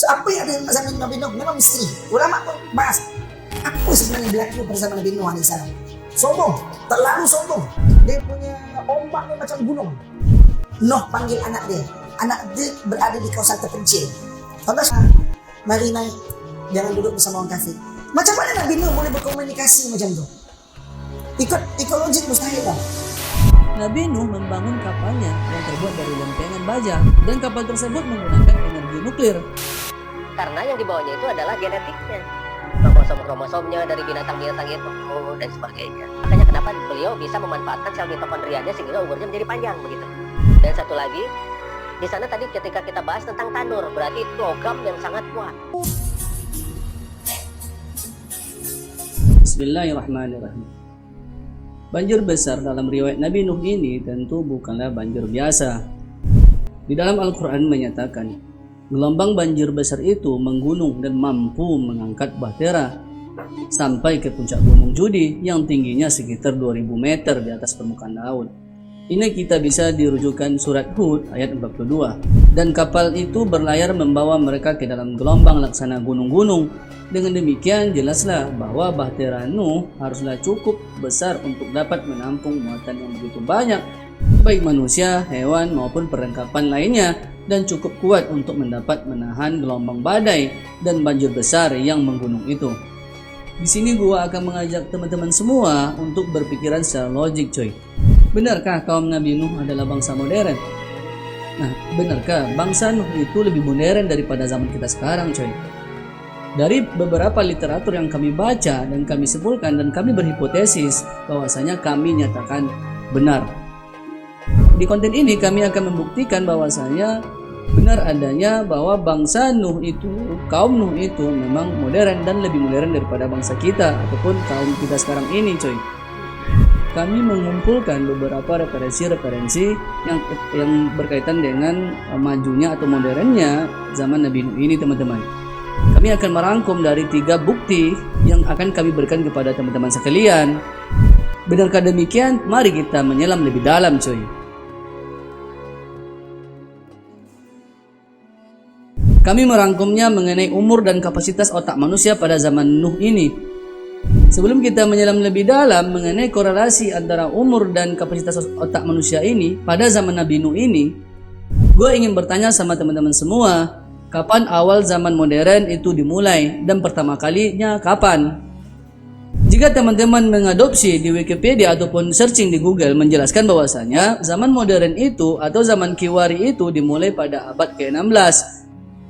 Apa yang ada zaman Nabi Nuh? Memang misteri. Ulama pun bahas apa sebenarnya berlaku pada zaman Nabi Nuh alaihissalam. Sombong, terlalu sombong. Dia punya ombaknya macam gunung. Nuh panggil anak dia. Anak dia berada di kawasan terpencil. Allah, mari naik. Jangan duduk bersama orang kafir. Macam mana Nabi Nuh boleh berkomunikasi macam tu? Ikut logik mustahil lah. Nabi Nuh membangun kapalnya yang terbuat dari lempengan baja dan kapal tersebut menggunakan energi nuklir. Karena yang dibawanya itu adalah genetiknya, kromosomnya dari binatang-binatang itu dan sebagainya. Makanya kenapa beliau bisa memanfaatkan sel mitokondrianya sehingga umurnya menjadi panjang begitu. Dan satu lagi, di sana tadi ketika kita bahas tentang tanur, berarti logam yang sangat kuat. Bismillahirrahmanirrahim. Banjir besar dalam riwayat Nabi Nuh ini tentu bukanlah banjir biasa. Di dalam Al-Quran menyatakan, gelombang banjir besar itu menggunung dan mampu mengangkat bahtera sampai ke puncak gunung Judi yang tingginya sekitar 2000 meter di atas permukaan laut. Ini kita bisa dirujukan surat Hud ayat 42. Dan kapal itu berlayar membawa mereka ke dalam gelombang laksana gunung-gunung. Dengan demikian jelaslah bahwa bahtera Nuh haruslah cukup besar untuk dapat menampung muatan yang begitu banyak, baik manusia, hewan maupun perlengkapan lainnya, dan cukup kuat untuk mendapat menahan gelombang badai dan banjir besar yang menggunung itu. Di sini gua akan mengajak teman-teman semua untuk berpikiran secara logik, coy. Benarkah kaum Nabi Nuh adalah bangsa modern? Nah, benarkah bangsa Nuh itu lebih modern daripada zaman kita sekarang, coy? Dari beberapa literatur yang kami baca dan kami simpulkan dan kami berhipotesis bahwasanya kami nyatakan benar. Di konten ini kami akan membuktikan bahwasanya benar adanya bahwa bangsa Nuh itu, kaum Nuh itu memang modern dan lebih modern daripada bangsa kita ataupun kaum kita sekarang ini, coy. Kami mengumpulkan beberapa referensi-referensi yang berkaitan dengan majunya atau modernnya zaman Nabi Nuh ini, teman-teman. Kami akan merangkum dari 3 bukti yang akan kami berikan kepada teman-teman sekalian. Benarkah demikian? Mari kita menyelam lebih dalam, coy. Kami merangkumnya mengenai umur dan kapasitas otak manusia pada zaman Nuh ini. Sebelum kita menyelam lebih dalam mengenai korelasi antara umur dan kapasitas otak manusia ini pada zaman Nabi Nuh ini, gue ingin bertanya sama teman-teman semua, kapan awal zaman modern itu dimulai dan pertama kalinya kapan? Jika teman-teman mengadopsi di Wikipedia ataupun searching di Google menjelaskan bahwasanya zaman modern itu atau zaman Kiwari itu dimulai pada abad ke-16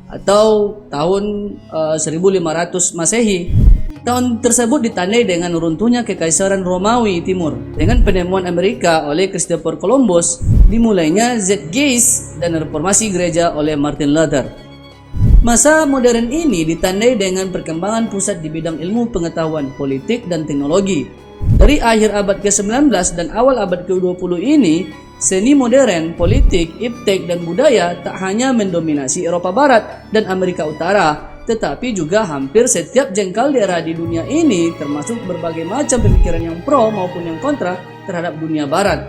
atau tahun 1500 Masehi. Tahun tersebut ditandai dengan runtuhnya Kekaisaran Romawi Timur dengan penemuan Amerika oleh Christopher Columbus, dimulainya Zeitgeist dan reformasi gereja oleh Martin Luther. Masa modern ini ditandai dengan perkembangan pusat di bidang ilmu pengetahuan, politik, dan teknologi. Dari akhir abad ke-19 dan awal abad ke-20 ini, seni modern, politik, iptek, dan budaya tak hanya mendominasi Eropa Barat dan Amerika Utara, tetapi juga hampir setiap jengkal daerah di dunia ini, termasuk berbagai macam pemikiran yang pro maupun yang kontra terhadap dunia barat.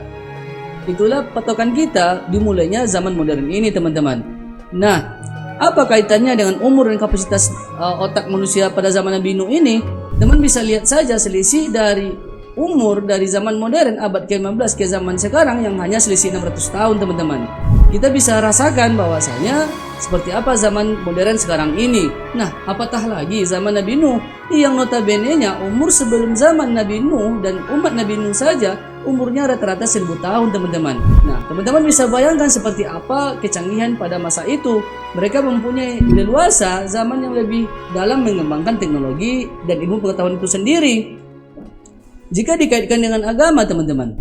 Itulah patokan kita dimulainya zaman modern ini, teman-teman. Nah, apa kaitannya dengan umur dan kapasitas otak manusia pada zaman Nabi Nuh ini? Teman bisa lihat saja selisih dari umur dari zaman modern abad ke-15 ke zaman sekarang yang hanya selisih 600 tahun, teman-teman. Kita bisa rasakan bahwasanya seperti apa zaman modern sekarang ini. Nah, apatah lagi zaman Nabi Nuh yang notabene-nya umur sebelum zaman Nabi Nuh dan umat Nabi Nuh saja umurnya rata-rata 1000 tahun, teman-teman. Nah, teman-teman bisa bayangkan seperti apa kecanggihan pada masa itu. Mereka mempunyai leluasa zaman yang lebih dalam mengembangkan teknologi dan ilmu pengetahuan itu sendiri. Jika dikaitkan dengan agama, teman-teman,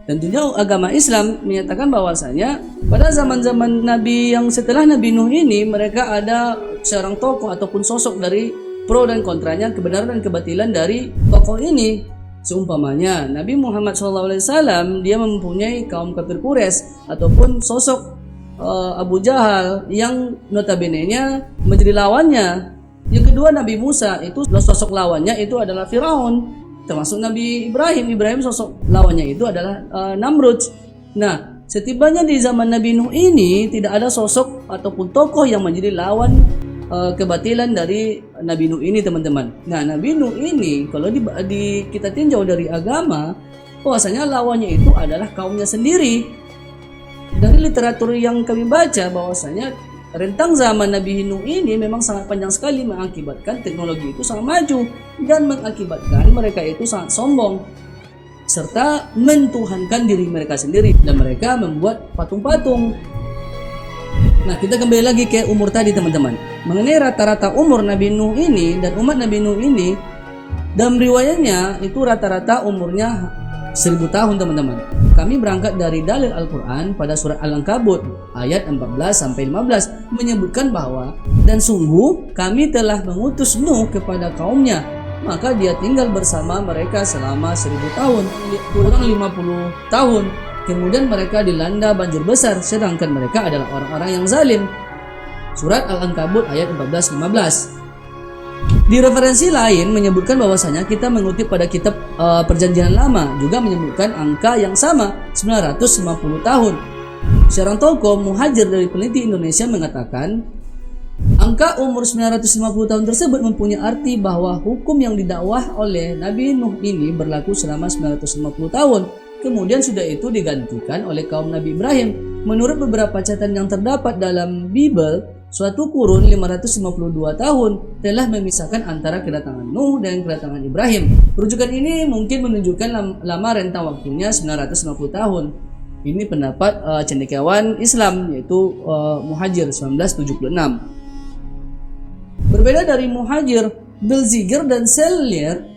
tentunya agama Islam menyatakan bahwasanya pada zaman-zaman Nabi yang setelah Nabi Nuh ini, mereka ada seorang tokoh ataupun sosok dari pro dan kontranya, kebenaran dan kebatilan dari tokoh ini. Seumpamanya Nabi Muhammad SAW, dia mempunyai kaum kafir Quraisy ataupun sosok Abu Jahal yang notabene-nya menjadi lawannya. Yang kedua Nabi Musa, itu sosok lawannya itu adalah Firaun. Termasuk Nabi Ibrahim sosok lawannya itu adalah Namrud. Nah, setibanya di zaman Nabi Nuh ini tidak ada sosok ataupun tokoh yang menjadi lawan kebatilan dari Nabi Nuh ini, teman-teman. Nah, Nabi Nuh ini kalau kita tinjau dari agama, bahwasanya lawannya itu adalah kaumnya sendiri. Dari literatur yang kami baca, bahwasanya rentang zaman Nabi Nuh ini memang sangat panjang sekali, mengakibatkan teknologi itu sangat maju dan mengakibatkan mereka itu sangat sombong serta mentuhankan diri mereka sendiri, dan mereka membuat patung-patung. Nah, kita kembali lagi ke umur tadi, teman-teman. Mengenai rata-rata umur Nabi Nuh ini dan umat Nabi Nuh ini, dalam riwayatnya itu rata-rata umurnya 1000 tahun, teman-teman. Kami berangkat dari dalil Al-Quran pada surat Al-Ankabut ayat 14-15 menyebutkan bahwa, dan sungguh kami telah mengutus Nuh kepada kaumnya, maka dia tinggal bersama mereka selama 1000 tahun, kurang 50 tahun. Kemudian mereka dilanda banjir besar, sedangkan mereka adalah orang-orang yang zalim. Surat Al-Ankabut ayat 14-15. Di referensi lain menyebutkan bahwasanya kita mengutip pada kitab Perjanjian Lama juga menyebutkan angka yang sama, 950 tahun. Seorang tokoh muhajir dari peneliti Indonesia mengatakan, angka umur 950 tahun tersebut mempunyai arti bahwa hukum yang didakwah oleh Nabi Nuh ini berlaku selama 950 tahun. Kemudian sudah itu digantikan oleh kaum Nabi Ibrahim. Menurut beberapa catatan yang terdapat dalam Bible, suatu kurun 552 tahun telah memisahkan antara kedatangan Nuh dan kedatangan Ibrahim. Rujukan ini mungkin menunjukkan lama rentang waktunya 950 tahun. Ini pendapat cendekiawan Islam, yaitu Muhajir 1976. Berbeda dari Muhajir, Belziger dan Sellier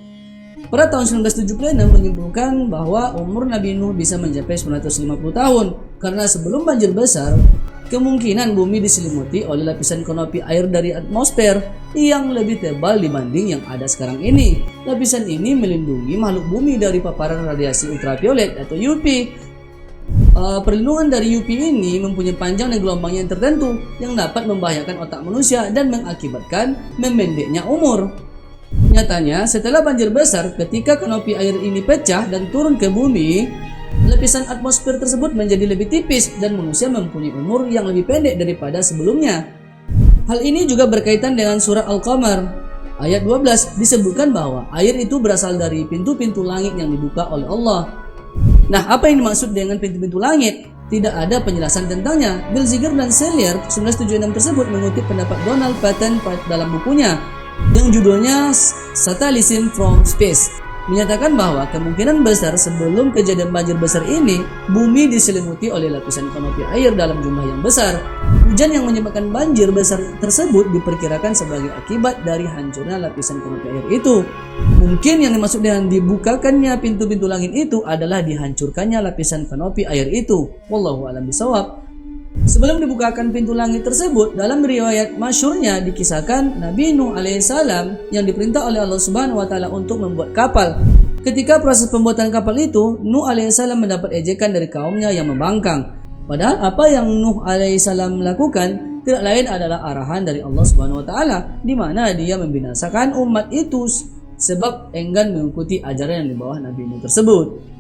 pada tahun 1976 menyebutkan bahwa umur Nabi Nuh bisa mencapai 950 tahun karena sebelum banjir besar, kemungkinan bumi diselimuti oleh lapisan kanopi air dari atmosfer yang lebih tebal dibanding yang ada sekarang ini. Lapisan ini melindungi makhluk bumi dari paparan radiasi ultraviolet atau UV. Perlindungan dari UV ini mempunyai panjang dan gelombang yang tertentu yang dapat membahayakan otak manusia dan mengakibatkan memendeknya umur. Nyatanya, setelah banjir besar, ketika kanopi air ini pecah dan turun ke bumi, lapisan atmosfer tersebut menjadi lebih tipis dan manusia mempunyai umur yang lebih pendek daripada sebelumnya. Hal ini juga berkaitan dengan surat Al-Qamar ayat 12, disebutkan bahwa air itu berasal dari pintu-pintu langit yang dibuka oleh Allah. Nah, apa yang dimaksud dengan pintu-pintu langit? Tidak ada penjelasan tentangnya. Belziger dan Sellier 1976 tersebut mengutip pendapat Donald Patton dalam bukunya yang judulnya Satanism from Space, menyatakan bahwa kemungkinan besar sebelum kejadian banjir besar ini, bumi diselimuti oleh lapisan kanopi air dalam jumlah yang besar. Hujan yang menyebabkan banjir besar tersebut diperkirakan sebagai akibat dari hancurnya lapisan kanopi air itu. Mungkin yang dimaksud dengan dibukakannya pintu-pintu langit itu adalah dihancurkannya lapisan kanopi air itu. Wallahu a'lam bishawab. Sebelum dibukakan pintu langit tersebut, dalam riwayat masyhurnya dikisahkan Nabi Nuh alaihissalam yang diperintah oleh Allah Subhanahu wa taala untuk membuat kapal. Ketika proses pembuatan kapal itu, Nuh alaihissalam mendapat ejekan dari kaumnya yang membangkang. Padahal apa yang Nuh alaihissalam lakukan tidak lain adalah arahan dari Allah Subhanahu wa taala, di mana dia membinasakan umat itu sebab enggan mengikuti ajaran yang di bawah Nabi Nuh tersebut.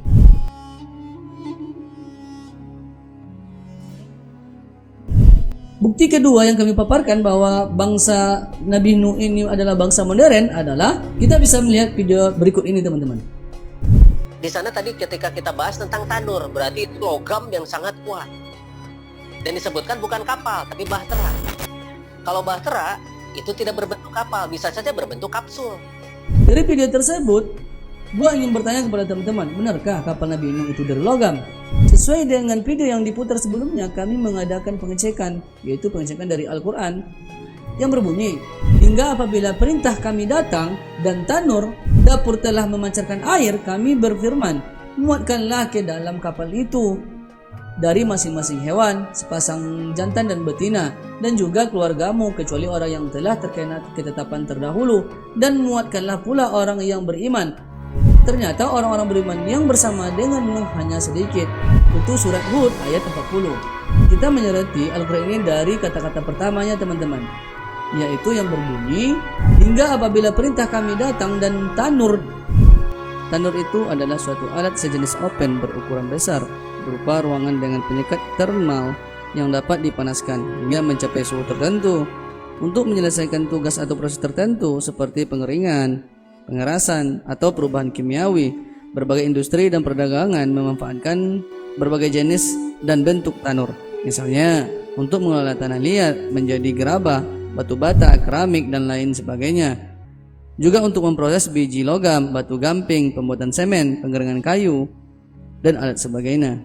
Bukti kedua yang kami paparkan bahwa bangsa Nabi Nuh ini adalah bangsa modern adalah kita bisa melihat video berikut ini, teman-teman. Di sana tadi ketika kita bahas tentang tanur, berarti itu logam yang sangat kuat. Dan disebutkan bukan kapal, tapi bahtera. Kalau bahtera itu tidak berbentuk kapal, bisa saja berbentuk kapsul. Dari video tersebut, gua ingin bertanya kepada teman-teman, benarkah kapal Nabi Nuh itu dari logam? Sesuai dengan video yang diputar sebelumnya, kami mengadakan pengecekan, yaitu pengecekan dari Al-Quran yang berbunyi, hingga apabila perintah kami datang dan tanur dapur telah memancarkan air, kami berfirman, muatkanlah ke dalam kapal itu dari masing-masing hewan, sepasang jantan dan betina, dan juga keluargamu kecuali orang yang telah terkena ketetapan terdahulu, dan muatkanlah pula orang yang beriman. Ternyata orang-orang beriman yang bersama dengan Nuh hanya sedikit. Itu surat Hud ayat 40. Kita menyerati Al-Quran ini dari kata-kata pertamanya, teman-teman, yaitu yang berbunyi, hingga apabila perintah kami datang dan tanur. Tanur itu adalah suatu alat sejenis oven berukuran besar, berupa ruangan dengan penyekat thermal yang dapat dipanaskan hingga mencapai suhu tertentu. untuk menyelesaikan tugas atau proses tertentu seperti pengeringan, pengerasan, atau perubahan kimiawi. Berbagai industri dan perdagangan memanfaatkan berbagai jenis dan bentuk tanur. Misalnya, untuk mengelola tanah liat menjadi gerabah, batu bata, keramik, dan lain sebagainya. Juga untuk memproses biji logam, batu gamping, pembuatan semen, pengeringan kayu, dan alat sebagainya.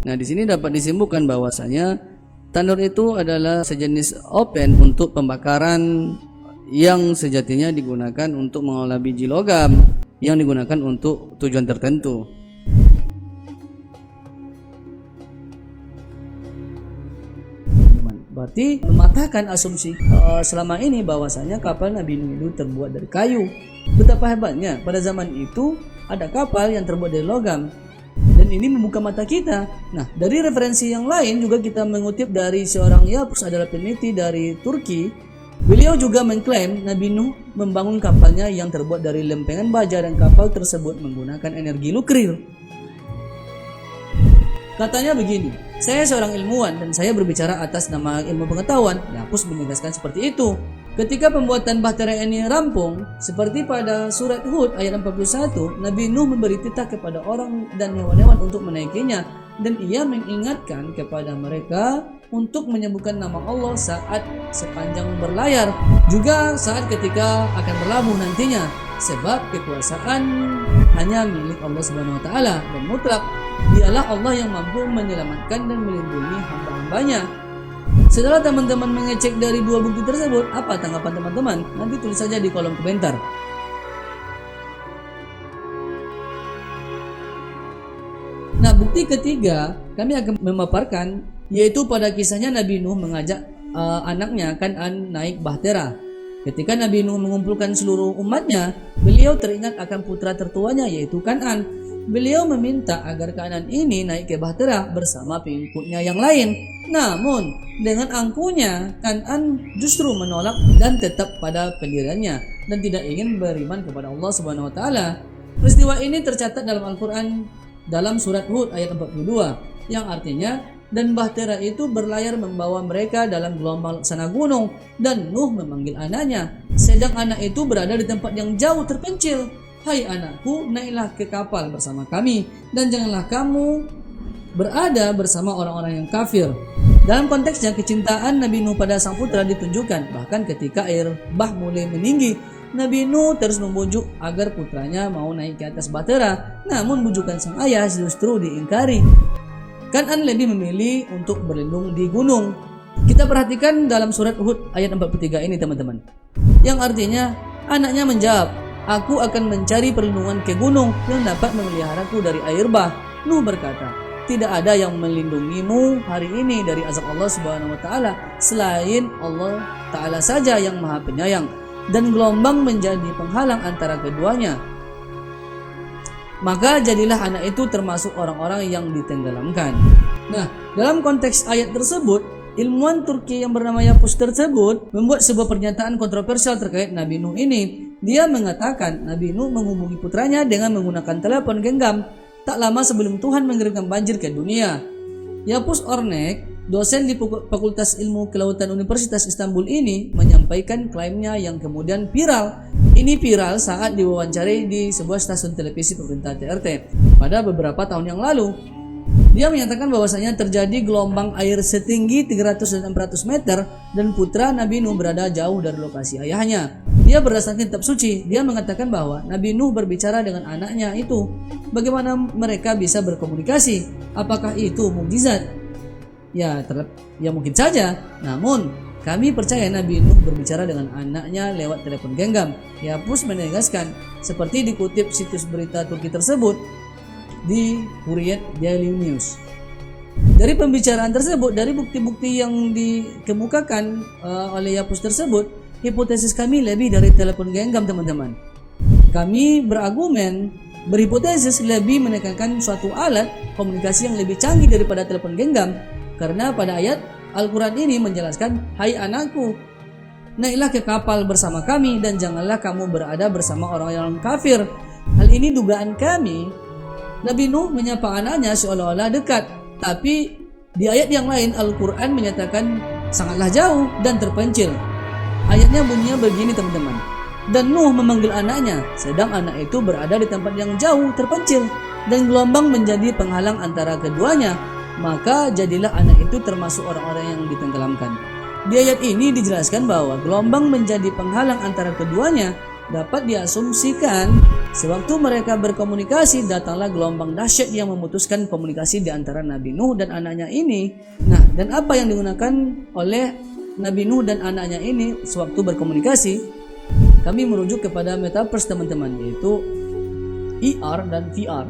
Nah, di sini dapat disimpulkan bahwasanya tanur itu adalah sejenis oven untuk pembakaran yang sejatinya digunakan untuk mengolah biji logam yang digunakan untuk tujuan tertentu. Berarti mematahkan asumsi selama ini bahwasanya kapal Nabi Nuh itu terbuat dari kayu. Betapa hebatnya pada zaman itu ada kapal yang terbuat dari logam. Dan ini membuka mata kita. Nah, dari referensi yang lain juga kita mengutip dari seorang Yapus, adalah peneliti dari Turki. Beliau juga mengklaim Nabi Nuh membangun kapalnya yang terbuat dari lempengan baja dan kapal tersebut menggunakan energi nuklir. Katanya begini, saya seorang ilmuwan dan saya berbicara atas nama ilmu pengetahuan. Yapus menegaskan seperti itu. Ketika pembuatan bahtera ini rampung, seperti pada surat Hud ayat 41, Nabi Nuh memberi titah kepada orang dan hewan-hewan untuk menaikinya, dan ia mengingatkan kepada mereka untuk menyebutkan nama Allah saat sepanjang berlayar, juga saat ketika akan berlabuh nantinya, sebab kekuasaan hanya milik Allah Subhanahu wa taala dan mutlak. Dialah Allah yang mampu menyelamatkan dan melindungi hamba-hambanya. Setelah teman-teman mengecek dari dua bukti tersebut, apa tanggapan teman-teman? Nanti tulis saja di kolom komentar. Nah, bukti ketiga kami akan memaparkan, yaitu pada kisahnya Nabi Nuh mengajak anaknya Kan'an naik bahtera. Ketika Nabi Nuh mengumpulkan seluruh umatnya, beliau teringat akan putra tertuanya, yaitu Kan'an. Beliau meminta agar Kan'an ini naik ke bahtera bersama pengikutnya yang lain. Namun, dengan angkuhnya, Kan'an justru menolak dan tetap pada pendiriannya dan tidak ingin beriman kepada Allah Subhanahu wa taala. Peristiwa ini tercatat dalam Al-Qur'an dalam surat Hud ayat 42, yang artinya, dan bahtera itu berlayar membawa mereka dalam gelombang sana gunung, dan Nuh memanggil anaknya, sedang anak itu berada di tempat yang jauh terpencil. Hai anakku, naiklah ke kapal bersama kami, dan janganlah kamu berada bersama orang-orang yang kafir. Dalam konteksnya, kecintaan Nabi Nuh pada sang putra ditunjukkan. Bahkan ketika air bah mulai meninggi, Nabi Nuh terus membujuk agar putranya mau naik ke atas bahtera. Namun bujukan sang ayah justru diingkari. Kan'an lebih memilih untuk berlindung di gunung. Kita perhatikan dalam surat Hud ayat 43 ini, teman-teman, yang artinya anaknya menjawab, aku akan mencari perlindungan ke gunung yang dapat memeliharaku dari air bah. Nuh berkata, tidak ada yang melindungimu hari ini dari azab Allah Subhanahu wa taala selain Allah taala saja yang Maha Penyayang, dan gelombang menjadi penghalang antara keduanya. Maka jadilah anak itu termasuk orang-orang yang ditenggelamkan. Nah, dalam konteks ayat tersebut, ilmuwan Turki yang bernama Yapus tersebut membuat sebuah pernyataan kontroversial terkait Nabi Nuh ini. Dia mengatakan Nabi Nuh menghubungi putranya dengan menggunakan telepon genggam tak lama sebelum Tuhan mengirimkan banjir ke dunia. Yapus Ornek, dosen di Fakultas Ilmu Kelautan Universitas Istanbul ini, menyampaikan klaimnya yang kemudian viral. Ini viral saat diwawancarai di sebuah stasiun televisi pemerintah TRT pada beberapa tahun yang lalu. Dia menyatakan bahwasanya terjadi gelombang air setinggi 300 dan 400 meter dan putra Nabi Nuh berada jauh dari lokasi ayahnya. Dia berdasarkan kitab suci, dia mengatakan bahwa Nabi Nuh berbicara dengan anaknya itu. Bagaimana mereka bisa berkomunikasi? Apakah itu mukjizat? Ya mungkin saja. Namun kami percaya Nabi Nuh berbicara dengan anaknya lewat telepon genggam. Yapus menegaskan, seperti dikutip situs berita Turki tersebut di Hurriyet Daily News. Dari pembicaraan tersebut, dari bukti-bukti yang dikemukakan oleh Yapus tersebut, hipotesis kami lebih dari telepon genggam, teman-teman. Kami berhipotesis lebih menekankan suatu alat komunikasi yang lebih canggih daripada telepon genggam, karena pada ayat Al-Quran ini menjelaskan, hai anakku, naiklah ke kapal bersama kami dan janganlah kamu berada bersama orang yang kafir. Hal ini dugaan kami, Nabi Nuh menyapa anaknya seolah-olah dekat, tapi di ayat yang lain Al-Quran menyatakan sangatlah jauh dan terpencil. Ayatnya bunyinya begini teman-teman. Dan Nuh memanggil anaknya, sedang anak itu berada di tempat yang jauh terpencil, dan gelombang menjadi penghalang antara keduanya. Maka jadilah anak itu termasuk orang-orang yang ditenggelamkan. Di ayat ini dijelaskan bahwa gelombang menjadi penghalang antara keduanya dapat diasumsikan sewaktu mereka berkomunikasi datanglah gelombang dahsyat yang memutuskan komunikasi di antara Nabi Nuh dan anaknya ini. Nah, dan apa yang digunakan oleh Nabi Nuh dan anaknya ini sewaktu berkomunikasi? Kami merujuk kepada metaverse teman-teman, yaitu AR dan VR.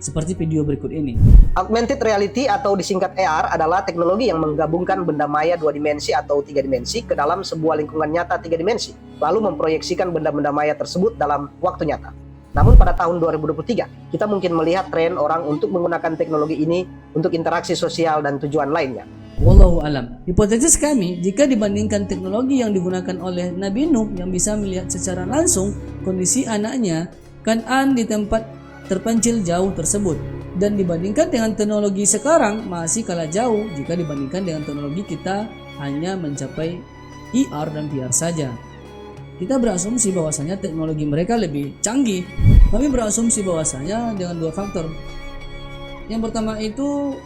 Seperti video berikut ini. Augmented reality atau disingkat AR adalah teknologi yang menggabungkan benda maya 2 dimensi atau 3 dimensi ke dalam sebuah lingkungan nyata 3 dimensi, lalu memproyeksikan benda-benda maya tersebut dalam waktu nyata. Namun pada tahun 2023, kita mungkin melihat tren orang untuk menggunakan teknologi ini untuk interaksi sosial dan tujuan lainnya. Wallahu alam. Hipotesis kami, jika dibandingkan teknologi yang digunakan oleh Nabi Nuh yang bisa melihat secara langsung kondisi anaknya Kan'an di tempat terpencil jauh tersebut, dan dibandingkan dengan teknologi sekarang masih kalah jauh jika dibandingkan dengan teknologi kita hanya mencapai AR dan VR saja. Kita berasumsi bahwasanya teknologi mereka lebih canggih. Kami berasumsi bahwasanya dengan 2 faktor. Yang pertama itu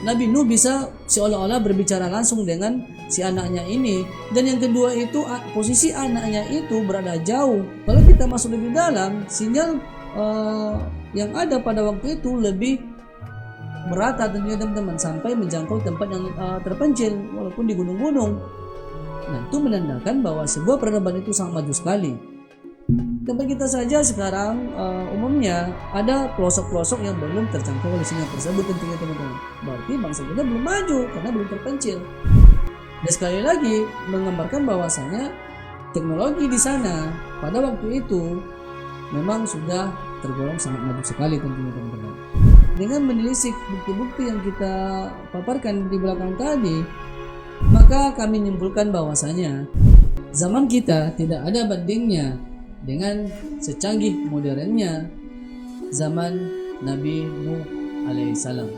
Nabi Nuh bisa seolah-olah berbicara langsung dengan si anaknya ini, dan yang kedua itu posisi anaknya itu berada jauh. Kalau kita masuk lebih dalam, sinyal yang ada pada waktu itu lebih merata tentunya teman-teman, sampai menjangkau tempat yang terpencil walaupun di gunung-gunung. Nah, itu menandakan bahwa sebuah peradaban itu sangat maju sekali. Tempat kita saja sekarang umumnya ada pelosok-pelosok yang belum terjangkau oleh sinyal tersebut tentunya teman-teman. Berarti bangsa kita belum maju karena belum terpencil. Dan sekali lagi menggambarkan bahwasanya teknologi di sana pada waktu itu memang sudah tergolong sangat maju sekali tentunya teman-teman. Dengan menelisik bukti-bukti yang kita paparkan di belakang tadi, maka kami menyimpulkan bahwasanya zaman kita tidak ada bandingnya dengan secanggih modernnya zaman Nabi Nuh alaihissalam.